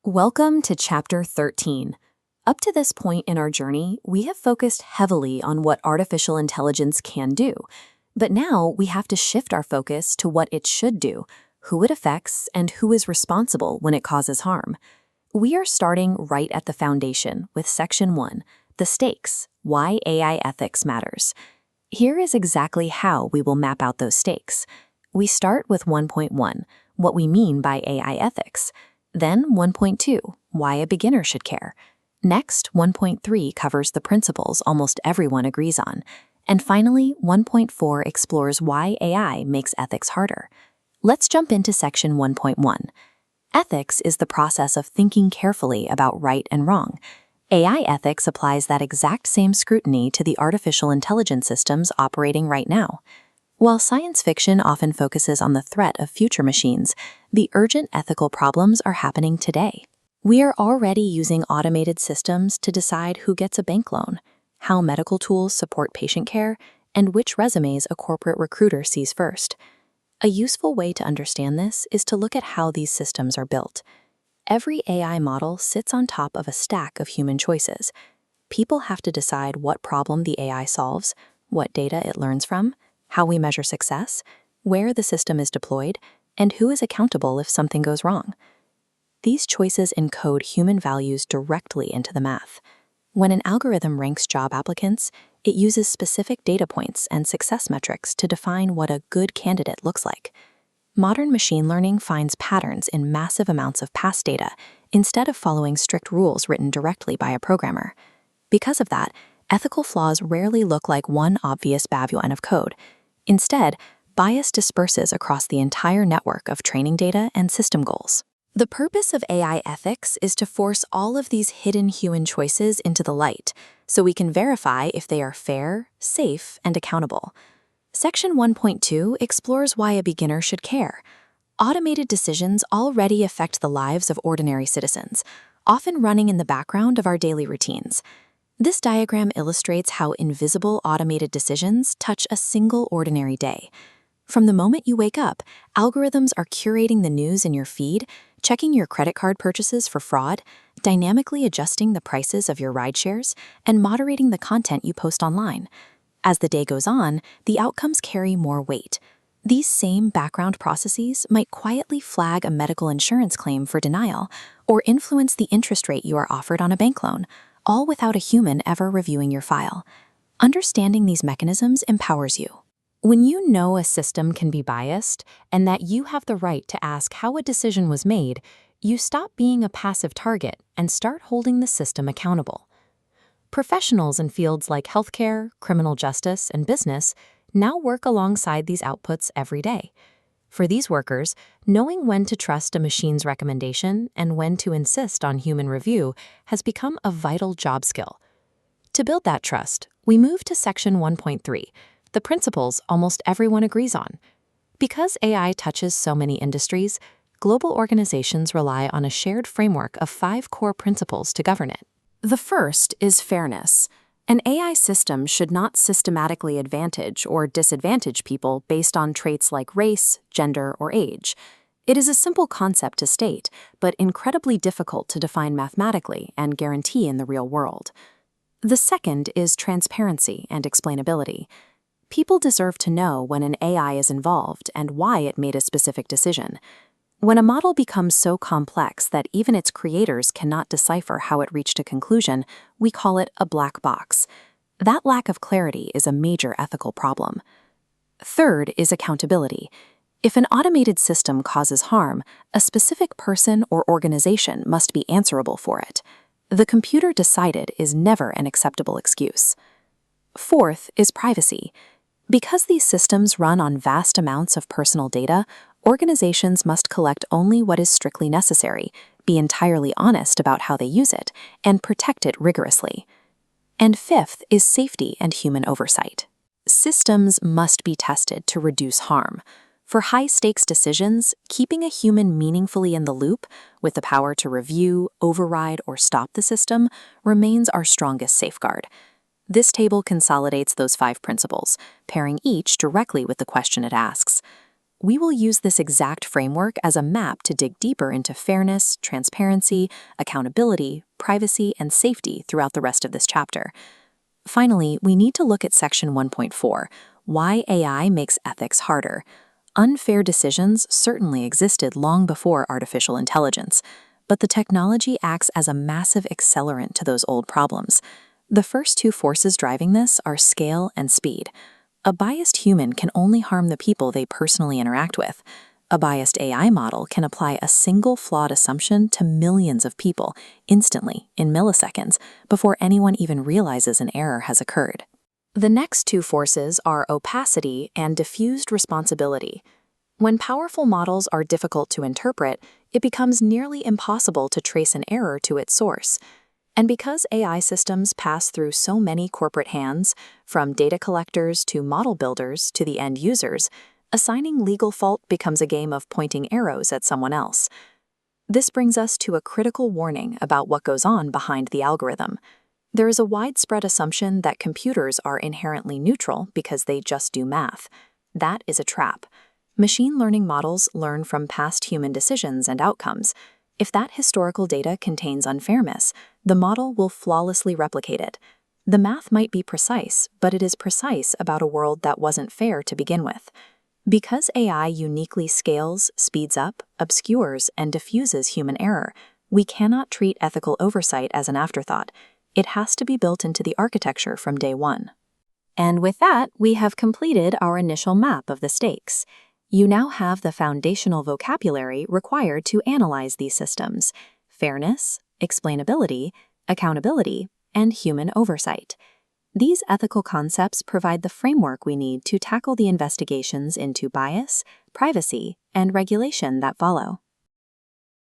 Welcome to Chapter 13. Up to this point in our journey, we have focused heavily on what artificial intelligence can do. But now we have to shift our focus to what it should do, who it affects, and who is responsible when it causes harm. We are starting right at the foundation with Section 1, the stakes, why AI ethics matters. Here is exactly how we will map out those stakes. We start with 1.1, what we mean by AI ethics. Then 1.2, why a beginner should care. Next, 1.3 covers the principles almost everyone agrees on. And finally, 1.4 explores why AI makes ethics harder. Let's jump into Section 1.1. Ethics is the process of thinking carefully about right and wrong. AI ethics applies that exact same scrutiny to the artificial intelligence systems operating right now. While science fiction often focuses on the threat of future machines, the urgent ethical problems are happening today. We are already using automated systems to decide who gets a bank loan, how medical tools support patient care, and which resumes a corporate recruiter sees first. A useful way to understand this is to look at how these systems are built. Every AI model sits on top of a stack of human choices. People have to decide what problem the AI solves, what data it learns from, how we measure success, where the system is deployed, and who is accountable if something goes wrong. These choices encode human values directly into the math. When an algorithm ranks job applicants, it uses specific data points and success metrics to define what a good candidate looks like. Modern machine learning finds patterns in massive amounts of past data instead of following strict rules written directly by a programmer. Because of that, ethical flaws rarely look like one obvious bad line of code. Instead, bias disperses across the entire network of training data and system goals. The purpose of AI ethics is to force all of these hidden human choices into the light, so we can verify if they are fair, safe, and accountable. Section 1.2 explores why a beginner should care. Automated decisions already affect the lives of ordinary citizens, often running in the background of our daily routines. This diagram illustrates how invisible automated decisions touch a single ordinary day. From the moment you wake up, algorithms are curating the news in your feed, checking your credit card purchases for fraud, dynamically adjusting the prices of your rideshares, and moderating the content you post online. As the day goes on, the outcomes carry more weight. These same background processes might quietly flag a medical insurance claim for denial or influence the interest rate you are offered on a bank loan, all without a human ever reviewing your file. Understanding these mechanisms empowers you. When you know a system can be biased and that you have the right to ask how a decision was made, you stop being a passive target and start holding the system accountable. Professionals in fields like healthcare, criminal justice, and business now work alongside these outputs every day. For these workers, knowing when to trust a machine's recommendation and when to insist on human review has become a vital job skill. To build that trust, we move to Section 1.3, the principles almost everyone agrees on. Because AI touches so many industries, global organizations rely on a shared framework of 5 core principles to govern it. The first is fairness. An AI system should not systematically advantage or disadvantage people based on traits like race, gender, or age. It is a simple concept to state, but incredibly difficult to define mathematically and guarantee in the real world. The second is transparency and explainability. People deserve to know when an AI is involved and why it made a specific decision. When a model becomes so complex that even its creators cannot decipher how it reached a conclusion, we call it a black box. That lack of clarity is a major ethical problem. Third is accountability. If an automated system causes harm, a specific person or organization must be answerable for it. The computer decided is never an acceptable excuse. Fourth is privacy. Because these systems run on vast amounts of personal data, organizations must collect only what is strictly necessary, be entirely honest about how they use it, and protect it rigorously. And fifth is safety and human oversight. Systems must be tested to reduce harm. For high-stakes decisions, keeping a human meaningfully in the loop, with the power to review, override, or stop the system, remains our strongest safeguard. This table consolidates those 5 principles, pairing each directly with the question it asks. We will use this exact framework as a map to dig deeper into fairness, transparency, accountability, privacy, and safety throughout the rest of this chapter. Finally, we need to look at Section 1.4, Why AI Makes Ethics Harder. Unfair decisions certainly existed long before artificial intelligence, but the technology acts as a massive accelerant to those old problems. The first two forces driving this are scale and speed. A biased human can only harm the people they personally interact with. A biased AI model can apply a single flawed assumption to millions of people instantly, in milliseconds, before anyone even realizes an error has occurred. The next two forces are opacity and diffused responsibility. When powerful models are difficult to interpret, it becomes nearly impossible to trace an error to its source. And because AI systems pass through so many corporate hands, from data collectors to model builders to the end users, assigning legal fault becomes a game of pointing arrows at someone else. This brings us to a critical warning about what goes on behind the algorithm. There is a widespread assumption that computers are inherently neutral because they just do math. That is a trap. Machine learning models learn from past human decisions and outcomes. If that historical data contains unfairness, the model will flawlessly replicate it. The math might be precise, but it is precise about a world that wasn't fair to begin with. Because AI uniquely scales, speeds up, obscures, and diffuses human error, we cannot treat ethical oversight as an afterthought. It has to be built into the architecture from day one. And with that, we have completed our initial map of the stakes. You now have the foundational vocabulary required to analyze these systems: fairness, explainability, accountability, and human oversight. These ethical concepts provide the framework we need to tackle the investigations into bias, privacy, and regulation that follow.